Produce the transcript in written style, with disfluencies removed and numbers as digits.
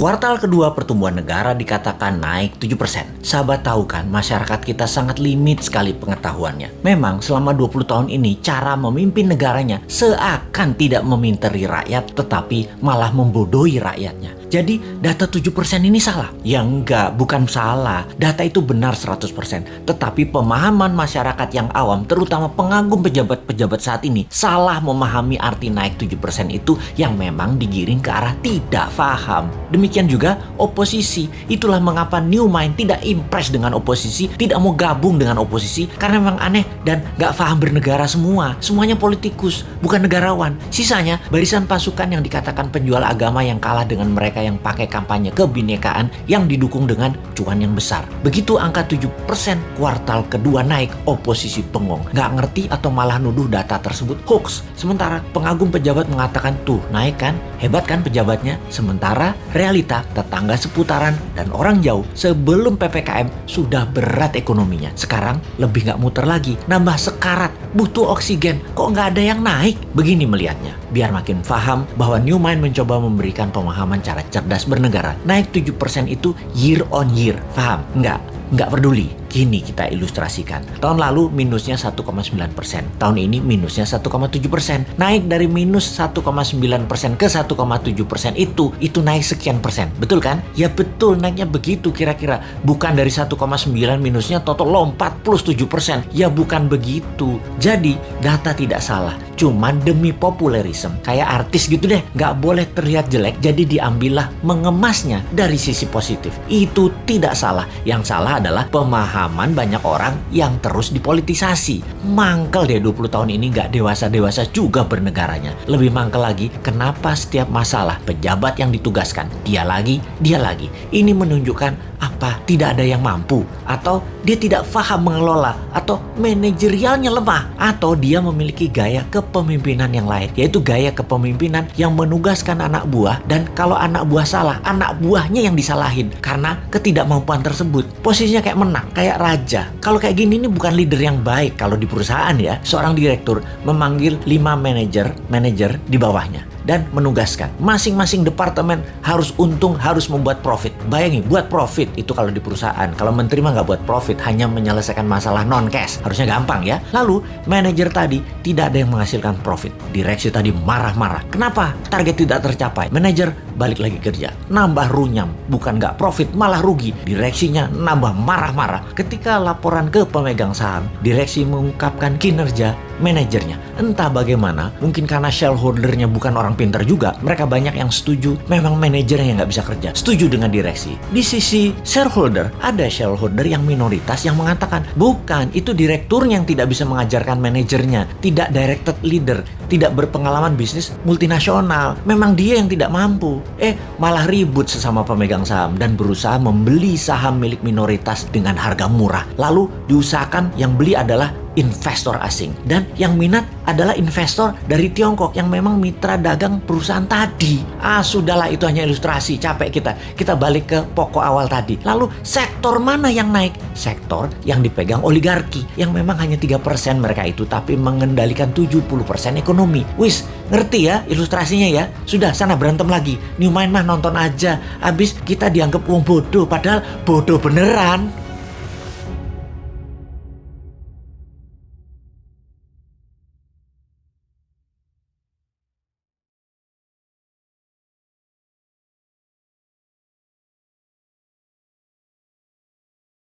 Kuartal kedua pertumbuhan negara dikatakan naik 7%. Sahabat tahu kan, masyarakat kita sangat limit sekali pengetahuannya. Memang selama 20 tahun ini cara memimpin negaranya seakan tidak meminteri rakyat tetapi malah membodohi rakyatnya. Jadi data 7% ini salah? Ya enggak, bukan salah. Data itu benar 100%. Tetapi pemahaman masyarakat yang awam, terutama pengagum pejabat-pejabat saat ini, salah memahami arti naik 7% itu yang memang digiring ke arah tidak paham. Demikian juga oposisi. Itulah mengapa New Mind tidak impress dengan oposisi, tidak mau gabung dengan oposisi, karena memang aneh dan gak paham bernegara semua. Semuanya politikus, bukan negarawan. Sisanya barisan pasukan yang dikatakan penjual agama yang kalah dengan mereka yang pakai kampanye kebinekaan yang didukung dengan cuan yang besar. Begitu angka 7% kuartal kedua naik, oposisi bengong. Gak ngerti atau malah nuduh data tersebut hoax. Sementara pengagum pejabat mengatakan tuh naik kan, hebat kan pejabatnya. Sementara realita tetangga seputaran dan orang jauh sebelum PPKM sudah berat ekonominya. Sekarang lebih gak muter lagi, nambah sekarat, butuh oksigen. Kok gak ada yang naik? Begini melihatnya. Biar makin paham bahwa New Mind mencoba memberikan pemahaman cara cerdas bernegara. Naik 7% itu year on year. Paham? Nggak peduli. Gini kita ilustrasikan. Tahun lalu minusnya 1,9%. Tahun ini minusnya 1,7%. Naik dari minus 1,9% ke 1,7% itu naik sekian persen. Betul kan? Ya betul, naiknya begitu kira-kira. Bukan dari 1,9 minusnya total lompat plus 7%. Ya bukan begitu. Jadi data tidak salah. Cuman demi populerisme. Kayak artis gitu deh. Nggak boleh terlihat jelek. Jadi diambillah mengemasnya dari sisi positif. Itu tidak salah. Yang salah adalah pemahaman banyak orang yang terus dipolitisasi. Mangkel deh 20 tahun ini gak dewasa-dewasa juga bernegaranya. Lebih mangkel lagi, kenapa setiap masalah pejabat yang ditugaskan dia lagi. Ini menunjukkan apa? Tidak ada yang mampu, atau dia tidak paham mengelola, atau manajerialnya lemah, atau dia memiliki gaya kepemimpinan yang lain, yaitu gaya kepemimpinan yang menugaskan anak buah, dan kalau anak buah salah, anak buahnya yang disalahin karena ketidakmampuan tersebut. Posisinya kayak menang, kayak raja. Kalau kayak gini ini bukan leader yang baik. Kalau di perusahaan ya, seorang direktur memanggil 5 manajer di bawahnya dan menugaskan masing-masing departemen harus untung, harus membuat profit. Bayangin, buat profit itu kalau di perusahaan. Kalau menteri mah nggak buat profit, hanya menyelesaikan masalah non cash. Harusnya gampang ya. Lalu manajer tadi tidak ada yang menghasilkan profit. Direksi tadi marah-marah. Kenapa? Target tidak tercapai. Manajer balik lagi kerja, nambah runyam. Bukan nggak profit, malah rugi. Direksinya nambah marah-marah. Ketika laporan ke pemegang saham, direksi mengungkapkan kinerja manajernya. Entah bagaimana, mungkin karena shareholdernya bukan orang pintar juga, mereka banyak yang setuju memang manajernya yang nggak bisa kerja. Setuju dengan direksi. Di sisi shareholder, ada shareholder yang minoritas yang mengatakan, bukan, itu direkturnya yang tidak bisa mengajarkan manajernya, tidak directed leader, tidak berpengalaman bisnis multinasional. Memang dia yang tidak mampu. Malah ribut sesama pemegang saham dan berusaha membeli saham milik minoritas dengan harga murah. Lalu diusahakan yang beli adalah investor asing, dan yang minat adalah investor dari Tiongkok yang memang mitra dagang perusahaan tadi. Sudahlah, itu hanya ilustrasi, capek kita balik ke pokok awal tadi. Lalu sektor mana yang naik? Sektor yang dipegang oligarki, yang memang hanya 3% mereka itu, tapi mengendalikan 70% ekonomi. Wis, ngerti ya ilustrasinya ya? Sudah, sana berantem lagi. New Mind mah nonton aja, abis kita dianggap wong bodoh, padahal bodoh beneran.